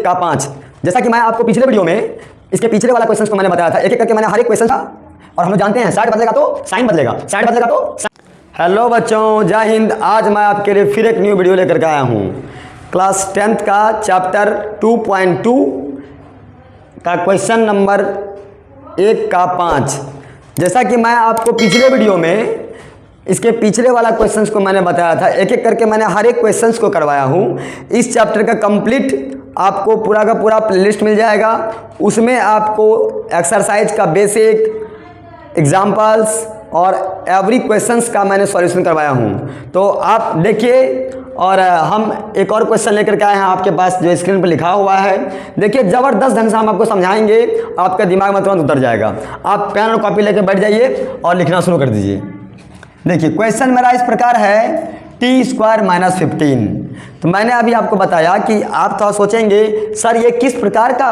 1 का 5। जैसा कि मैं आपको पिछले वीडियो में इसके पिछले वाला क्वेश्चन को मैंने बताया था, एक एक करके मैंने हर एक क्वेश्चन था, और हम लोग जानते हैं साइड बदलेगा तो साइन बदलेगा, साइड बदलेगा तो। हेलो बच्चों, जय हिंद। आज मैं आपके लिए फिर एक न्यू वीडियो लेकर के आया हूँ। क्लास 10th का चैप्टर 2.2 का क्वेश्चन नंबर 1 का 5। जैसा कि मैं आपको पिछले वीडियो में इसके पिछले वाला क्वेश्चंस को मैंने बताया था, एक एक करके मैंने हर एक क्वेश्चंस को करवाया हूँ। इस चैप्टर का कंप्लीट आपको पूरा का पूरा प्लेलिस्ट मिल जाएगा। उसमें आपको एक्सरसाइज का बेसिक, एग्जाम्पल्स और एवरी क्वेश्चंस का मैंने सॉल्यूशन करवाया हूँ। तो आप देखिए, और हम एक और क्वेश्चन लेकर के आए हैं आपके पास जो स्क्रीन पर लिखा हुआ है। देखिए, ज़बरदस्त ढंग से हम आपको समझाएंगे, आपके दिमाग में तुरंत उतर जाएगा। आप पेन और कॉपी लेकर बैठ जाइए और लिखना शुरू कर दीजिए। देखिए, क्वेश्चन मेरा इस प्रकार है, टी स्क्वायर माइनस 15। तो मैंने अभी आपको बताया कि आप थोड़ा सोचेंगे सर ये किस प्रकार का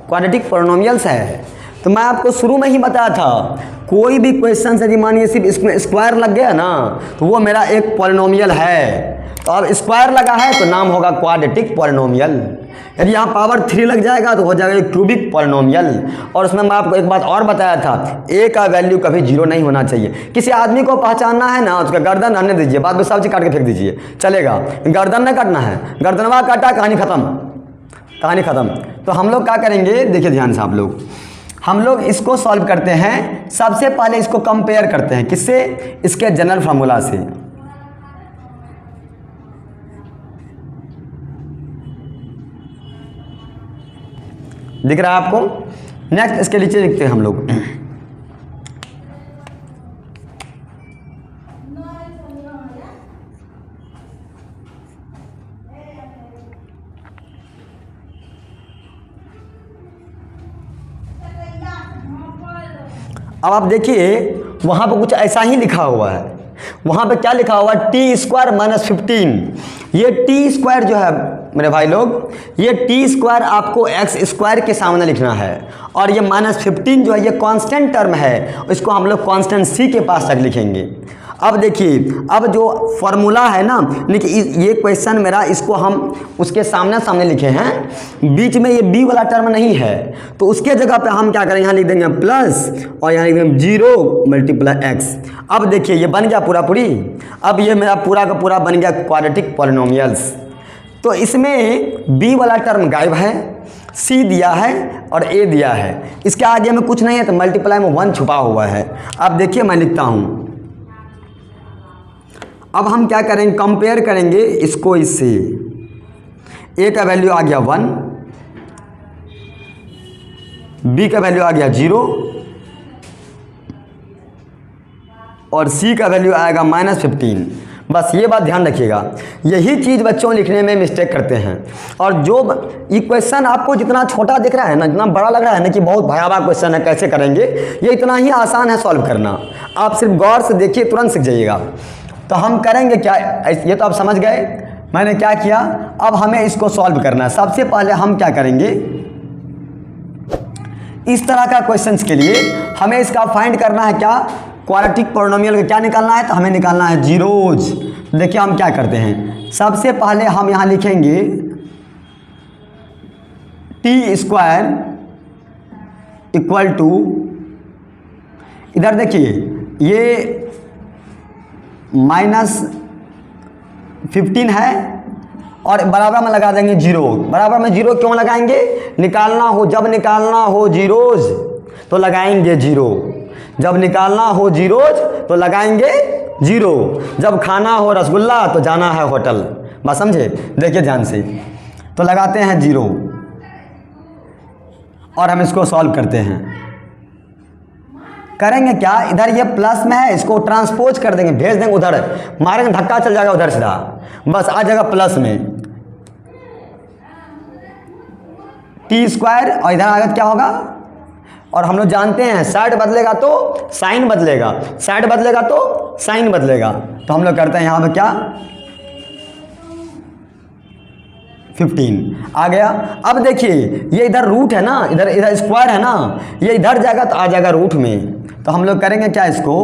क्वाड्रेटिक पॉलिनोमियल्स है। तो मैं आपको शुरू में ही बताया था, कोई भी क्वेश्चन यदि मानिए सिर्फ इसमें स्क्वायर लग गया ना, तो वो मेरा एक पॉलिनोमियल है। तो अब स्क्वायर लगा है तो नाम होगा क्वाड्रेटिक पॉलिनोमियल। यदि यहाँ पावर 3 लग जाएगा तो हो जाएगा एक क्यूबिक पॉलिनोमियल। और उसमें मैं आपको एक बात और बताया था, ए का वैल्यू कभी 0 नहीं होना चाहिए। किसी आदमी को पहचानना है ना, उसका गर्दन रहने दीजिए, बाद में सब चीज़ काट के फेंक दीजिए, चलेगा। गर्दन नहीं काटना है, गर्दनवा काटा, कहानी खत्म, कहानी खत्म। तो हम लोग क्या करेंगे, देखिए ध्यान से आप लोग, हम लोग इसको सॉल्व करते हैं। सबसे पहले इसको कंपेयर करते हैं, किससे? इसके जनरल फार्मूला से। दिख रहा है आपको? नेक्स्ट इसके नीचे लिखते हैं हम लोग, अब आप देखिए वहां पर कुछ ऐसा ही लिखा हुआ है। वहां पे क्या लिखा हुआ है? T square minus 15। ये टी स्क्वायर जो है मेरे भाई लोग, ये टी स्क्वायर आपको एक्स स्क्वायर के सामने लिखना है, और ये माइनस 15 जो है ये कांस्टेंट टर्म है, इसको हम लोग कांस्टेंट सी के पास तक लिखेंगे। अब देखिए, अब जो फॉर्मूला है ना, देखिए ये क्वेश्चन मेरा, इसको हम उसके सामने सामने लिखे हैं, बीच में ये बी वाला टर्म नहीं है, तो उसके जगह पे हम क्या करेंगे, यहाँ लिख देंगे प्लस, और यहाँ लिख देंगे 0 मल्टीप्लाई एक्स। अब देखिए ये बन गया पूरा पूरी। अब ये मेरा पूरा का पूरा बन गया क्वाड्रेटिक पॉलिनोमियल्स। तो इसमें बी वाला टर्म गायब है, सी दिया है और ए दिया है, इसके आगे में कुछ नहीं है, तो मल्टीप्लाई में 1 छुपा हुआ है। अब देखिए मैं लिखता हूँ, अब हम क्या करेंगे, कंपेयर करेंगे इसको इससे। ए का वैल्यू आ गया 1, बी का वैल्यू आ गया 0, और सी का वैल्यू आएगा माइनस 15। बस ये बात ध्यान रखिएगा, यही चीज़ बच्चों लिखने में मिस्टेक करते हैं। और जो इक्वेशन आपको जितना छोटा दिख रहा है ना, जितना बड़ा लग रहा है ना कि बहुत भयावह क्वेश्चन है, कैसे करेंगे, ये इतना ही आसान है सॉल्व करना। आप सिर्फ गौर से देखिए, तुरंत सीख जाइएगा। तो हम करेंगे क्या, ये तो आप समझ गए मैंने क्या किया। अब हमें इसको सॉल्व करना है। सबसे पहले हम क्या करेंगे, इस तरह का क्वेश्चंस के लिए हमें इसका फाइंड करना है क्या, क्वाड्रेटिक पॉलिनोमियल का क्या निकालना है, तो हमें निकालना है जीरोज। देखिए हम क्या करते हैं, सबसे पहले हम यहाँ लिखेंगे टी स्क्वायर इक्वल टू, इधर देखिए ये माइनस 15 है, और बराबर में लगा देंगे 0। बराबर में 0 क्यों लगाएंगे, निकालना हो, जब निकालना हो जीरोज तो लगाएंगे 0, जब निकालना हो जीरोज तो लगाएंगे 0, जब खाना हो रसगुल्ला तो जाना है होटल। बस समझे? देखिए ध्यान से, तो लगाते हैं 0 और हम इसको सॉल्व करते हैं। करेंगे क्या, इधर ये प्लस में है, इसको ट्रांसपोज कर देंगे, भेज देंगे उधर, मारेंगे धक्का चल जाएगा उधर सीधा, बस आ जाएगा प्लस में टी स्क्वायर, और इधर आगे क्या होगा, और हम लोग जानते हैं साइड बदलेगा तो साइन बदलेगा, साइड बदलेगा तो साइन बदलेगा। तो हम लोग करते हैं यहाँ पे क्या, 15 आ गया। अब देखिए ये इधर रूट है ना, इधर इधर स्क्वायर है ना, ये इधर जाएगा तो आ जाएगा रूट में। तो हम लोग करेंगे क्या, इसको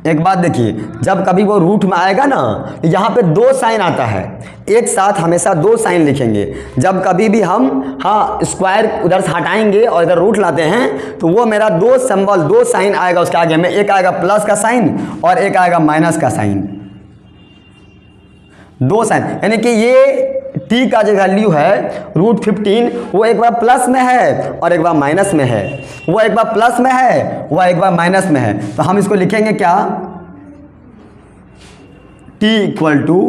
एक बात देखिए, जब कभी वो रूट में आएगा ना, तो यहाँ पे दो साइन आता है, एक साथ हमेशा दो साइन लिखेंगे। जब कभी भी हम स्क्वायर उधर से हटाएंगे और इधर रूट लाते हैं, तो वो मेरा दो सिंबल, दो साइन आएगा उसके आगे में, एक आएगा प्लस का साइन और एक आएगा माइनस का साइन, दो साइन। यानी कि ये t का जो वैल्यू है √15, वो एक बार प्लस में है और एक बार माइनस में है, वो एक बार प्लस में है, वो एक बार माइनस में है। तो हम इसको लिखेंगे क्या, t इक्वल टू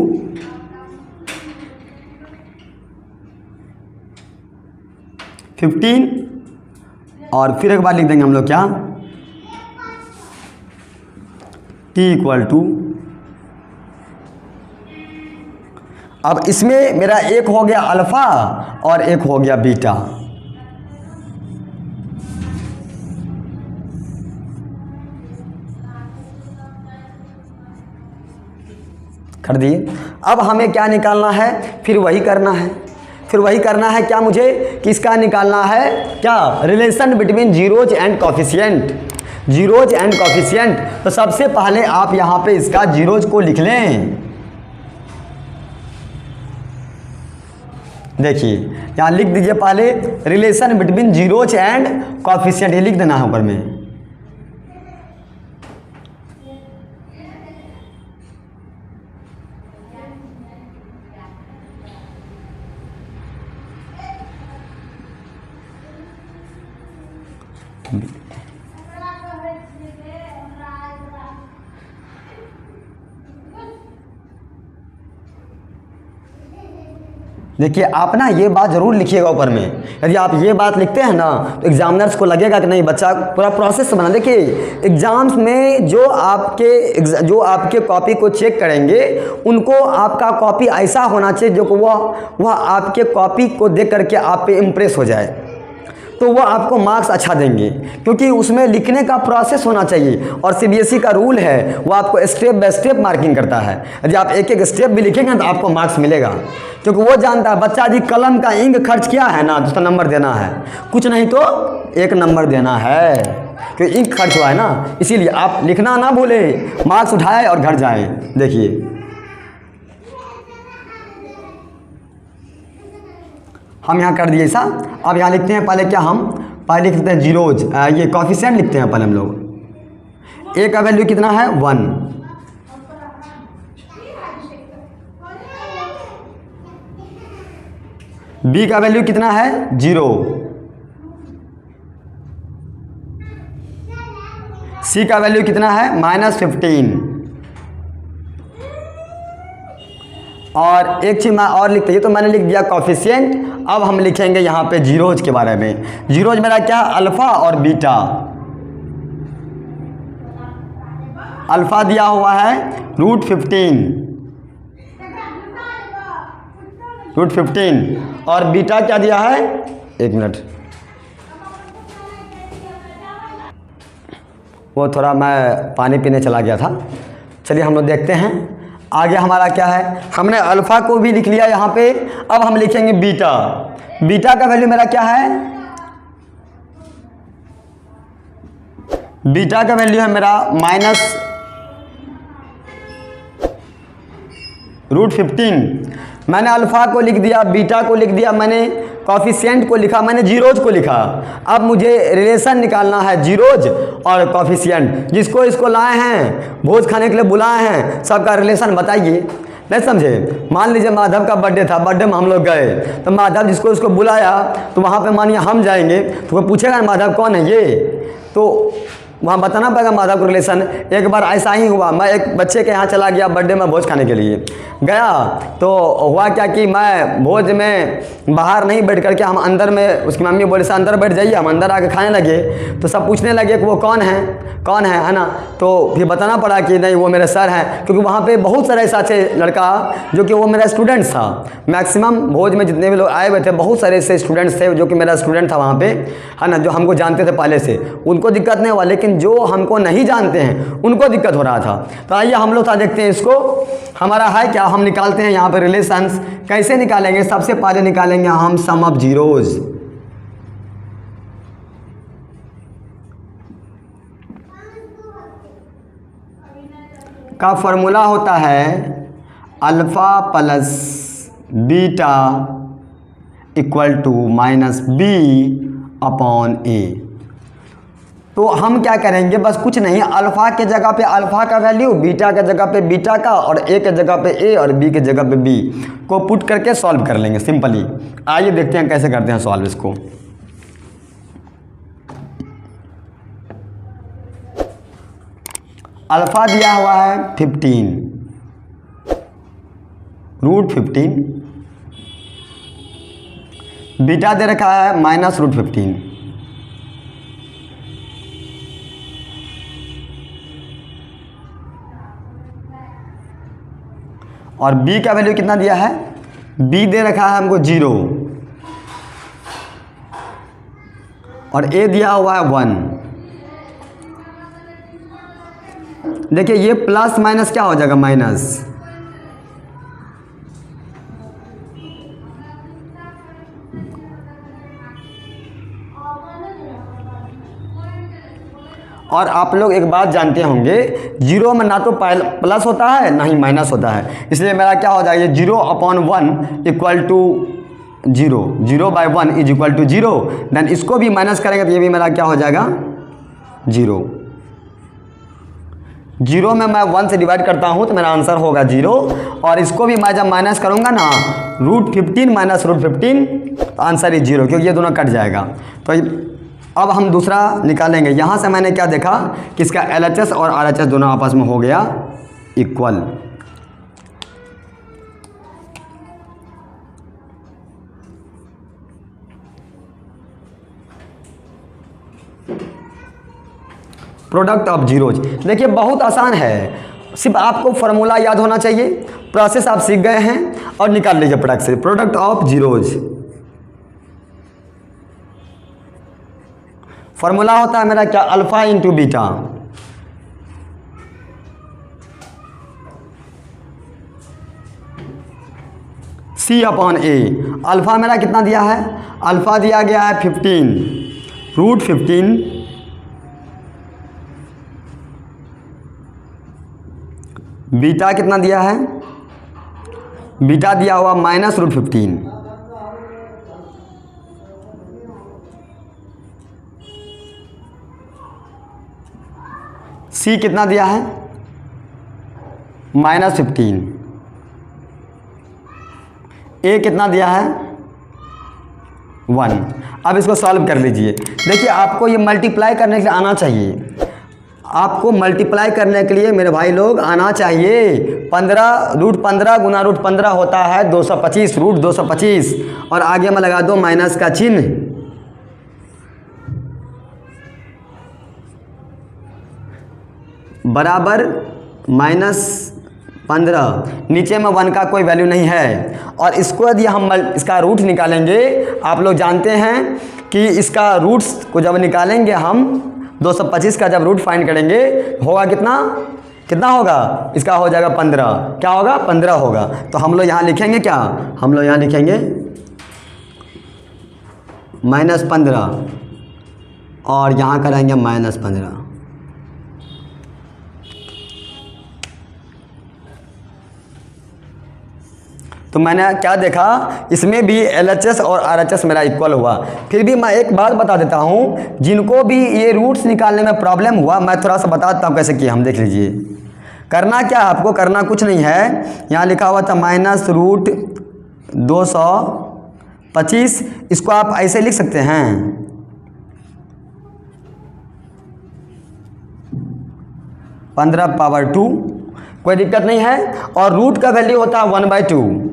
$15 और फिर एक बार लिख देंगे हम लोग क्या, t इक्वल टू, अब इसमें मेरा एक हो गया अल्फ़ा और एक हो गया बीटा। कर दिए। अब हमें क्या निकालना है, फिर वही करना है, फिर वही करना है क्या, मुझे किसका निकालना है, क्या, relation between zeros and coefficient, zeros and coefficient. तो सबसे पहले आप यहाँ पे इसका जीरोज को लिख लें। देखिए यहाँ लिख दीजिए पहले, relation between zeros and coefficient, ये लिख देना है ऊपर में। देखिए आप ना ये बात ज़रूर लिखिएगा ऊपर में। यदि आप ये बात लिखते हैं ना, तो एग्जामिनर्स को लगेगा कि नहीं बच्चा पूरा प्रोसेस बना। देखिए एग्ज़ाम्स में जो आपके कॉपी को चेक करेंगे, उनको आपका कॉपी ऐसा होना चाहिए जो कि वह आपके कॉपी को देख करके आप पे इम्प्रेस हो जाए, तो वो आपको मार्क्स अच्छा देंगे, क्योंकि उसमें लिखने का प्रोसेस होना चाहिए। और सीबीएसई का रूल है, वो आपको स्टेप बाय स्टेप मार्किंग करता है। यदि आप एक एक स्टेप भी लिखेंगे तो आपको मार्क्स मिलेगा, क्योंकि वो जानता है बच्चा जी कलम का इंक खर्च किया है ना, तो उसका नंबर देना है, कुछ नहीं तो 1 नंबर देना है, क्योंकि इंक खर्च हुआ है ना। इसीलिए आप लिखना ना भूले, मार्क्स उठाए और घर जाए। देखिए हम यहाँ कर दिए ऐसा। अब यहाँ लिखते हैं पहले क्या, हम पहले लिखते हैं जीरोज, ये कोफिशिएंट लिखते हैं पहले हम लोग। ए का वैल्यू कितना है 1, बी का वैल्यू कितना है 0, सी का वैल्यू कितना है -15। और एक चीज़ मैं और लिखते हैं, तो मैंने लिख दिया कोफिशिएंट। अब हम लिखेंगे यहाँ पे जीरोज के बारे में। जीरोज मेरा क्या, अल्फ़ा और बीटा। अल्फ़ा दिया हुआ है √15 और बीटा क्या दिया है, 1 मिनट, वो थोड़ा मैं पानी पीने चला गया था। चलिए हम लोग देखते हैं आगे हमारा क्या है। हमने अल्फ़ा को भी लिख लिया यहाँ पे। अब हम लिखेंगे बीटा। बीटा का वैल्यू मेरा क्या है, बीटा का वैल्यू है मेरा -√15। मैंने अल्फ़ा को लिख दिया, बीटा को लिख दिया, मैंने कोफिशिएंट को लिखा, मैंने जीरोज को लिखा। अब मुझे रिलेशन निकालना है जीरोज और कोफिशिएंट। जिसको इसको लाए हैं, भोज खाने के लिए बुलाए हैं, सबका रिलेशन बताइए। नहीं समझे, मान लीजिए माधव का बर्थडे था, बर्थडे में हम लोग गए, तो माधव जिसको इसको बुलाया, तो वहाँ पे मानिए हम जाएंगे, तो वो पूछेगा माधव कौन है ये, तो वहाँ बताना पड़ेगा माधव को रिलेशन। एक बार ऐसा ही हुआ, मैं एक बच्चे के यहाँ चला गया बर्थडे में भोज खाने के लिए गया, तो हुआ क्या कि मैं भोज में बाहर नहीं बैठ करके, हम अंदर में, उसकी मम्मी बोले से अंदर बैठ जाइए, हम अंदर आके खाने लगे। तो सब पूछने लगे कि वो कौन है ना। तो फिर बताना पड़ा कि नहीं वो मेरे सर हैं, क्योंकि वहाँ पे बहुत सारे ऐसा थे लड़का जो कि वो मेरा स्टूडेंट्स था। मैक्सिमम भोज में जितने भी लोग आए हुए थे, बहुत सारे ऐसे स्टूडेंट्स थे जो कि मेरा स्टूडेंट था वहाँ पे, है ना, जो हमको जानते थे पहले से, उनको दिक्कत नहीं हुआ, लेकिन जो हमको नहीं जानते हैं उनको दिक्कत हो रहा था। तो आइए हम लोग देखते हैं इसको, हमारा है क्या, हम निकालते हैं यहाँ पे रिलेशंस। कैसे निकालेंगे, सबसे पहले निकालेंगे हम सम ऑफ जीरोज। का फॉर्मूला होता है alpha plus beta equal to minus b upon a. तो हम क्या करेंगे, बस कुछ नहीं, अल्फ़ा के जगह पे अल्फ़ा का वैल्यू, बीटा के जगह पे बीटा का, और ए के जगह पे ए और बी के जगह पे बी को पुट करके सॉल्व कर लेंगे सिंपली। आइए देखते हैं कैसे करते हैं सॉल्व इसको। अल्फ़ा दिया हुआ है 15 रूट 15, बीटा दे रखा है माइनस रूट 15, और b का वैल्यू कितना दिया है, b दे रखा है हमको 0 और a दिया हुआ है 1। देखिए ये प्लस माइनस क्या हो जाएगा, माइनस, और आप लोग एक बात जानते होंगे, जीरो में ना तो प्लस होता है ना ही माइनस होता है, इसलिए मेरा क्या हो जाएगा, 0 upon 1 equal to 0, 0 by 1 is equal to 0। Then इसको भी माइनस करेंगे तो ये भी मेरा क्या हो जाएगा, 0। 0 में मैं 1 से डिवाइड करता हूँ तो मेरा आंसर होगा 0, और इसको भी मैं जब माइनस करूँगा ना, रूट 15 माइनस रूट 15 तो आंसर इज 0, क्योंकि ये दोनों कट जाएगा। तो अब हम दूसरा निकालेंगे। यहाँ से मैंने क्या देखा कि इसका LHS और RHS दोनों आपस में हो गया इक्वल। प्रोडक्ट ऑफ जीरोज, देखिए बहुत आसान है, सिर्फ आपको फार्मूला याद होना चाहिए, प्रोसेस आप सीख गए हैं और निकाल लीजिए प्रोडक्ट से। प्रोडक्ट ऑफ जीरोज फार्मूला होता है मेरा क्या, alpha into beta, C upon a. Alpha मेरा कितना दिया है, अल्फ़ा दिया गया है 15 रूट 15, बीटा कितना दिया है, बीटा दिया हुआ माइनस रूट 15, C कितना दिया है, माइनस 15, A कितना दिया है 1। अब इसको सॉल्व कर लीजिए। देखिए आपको ये मल्टीप्लाई करने के लिए आना चाहिए, आपको मल्टीप्लाई करने के लिए मेरे भाई लोग आना चाहिए। 15 रूट 15 गुना रूट 15 होता है 225, रूट 225, और आगे में लगा दो माइनस का चिन्ह, बराबर माइनस 15, नीचे में 1 का कोई वैल्यू नहीं है। और इसको यदि हम इसका रूट निकालेंगे, आप लोग जानते हैं कि इसका रूट्स को जब निकालेंगे हम 225 का जब रूट फाइंड करेंगे, होगा कितना, कितना होगा, इसका हो जाएगा 15, क्या होगा 15 होगा। तो हम लोग यहाँ लिखेंगे क्या, हम लोग यहाँ लिखेंगे माइनस 15 और यहाँ करेंगे माइनस 15। तो मैंने क्या देखा, इसमें भी LHS और RHS मेरा इक्वल हुआ। फिर भी मैं एक बात बता देता हूँ, जिनको भी ये रूट्स निकालने में प्रॉब्लम हुआ, मैं थोड़ा सा बता देता हूँ कैसे किया हम, देख लीजिए। करना क्या, आपको करना कुछ नहीं है, यहाँ लिखा हुआ था माइनस रूट 225, इसको आप ऐसे लिख सकते हैं, पंद्रह पावर 2, कोई दिक्कत नहीं है। और रूट का वैल्यू होता है 1/2,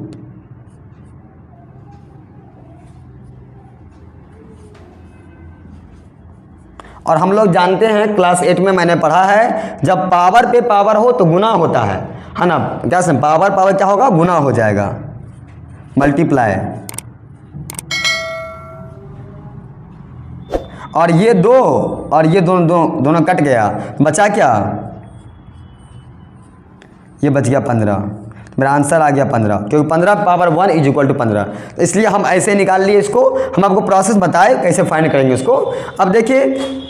और हम लोग जानते हैं क्लास 8 में मैंने पढ़ा है, जब पावर पे पावर हो तो गुना होता है ना, क्या समझ, पावर पावर क्या होगा, गुना हो जाएगा, मल्टीप्लाई। और ये दो और ये दोनों कट गया, बचा क्या, ये बच गया 15। मेरा आंसर आ गया 15, क्योंकि 15 पावर 1 इज इक्वल टू 15। तो इसलिए हम ऐसे निकाल लिए इसको। हम आपको प्रोसेस बताए कैसे फाइंड करेंगे उसको। अब देखिए,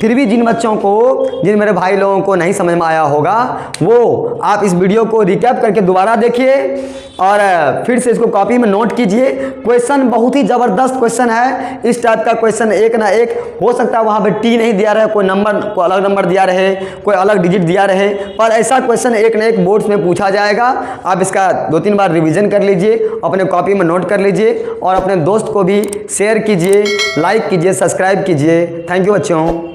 फिर भी जिन बच्चों को, जिन मेरे भाई लोगों को नहीं समझ में आया होगा, वो आप इस वीडियो को रिकैप करके दोबारा देखिए और फिर से इसको कॉपी में नोट कीजिए। क्वेश्चन बहुत ही ज़बरदस्त क्वेश्चन है। इस टाइप का क्वेश्चन एक ना एक हो सकता है, वहाँ पे टी नहीं दिया रहे, कोई नंबर को अलग नंबर दिया रहे, कोई अलग डिजिट दिया रहे, पर ऐसा क्वेश्चन एक ना एक बोर्ड्स में पूछा जाएगा। आप इसका 2-3 बार रिवीजन कर लीजिए, अपने कॉपी में नोट कर लीजिए और अपने दोस्त को भी शेयर कीजिए, लाइक कीजिए, सब्सक्राइब कीजिए। थैंक यू बच्चों।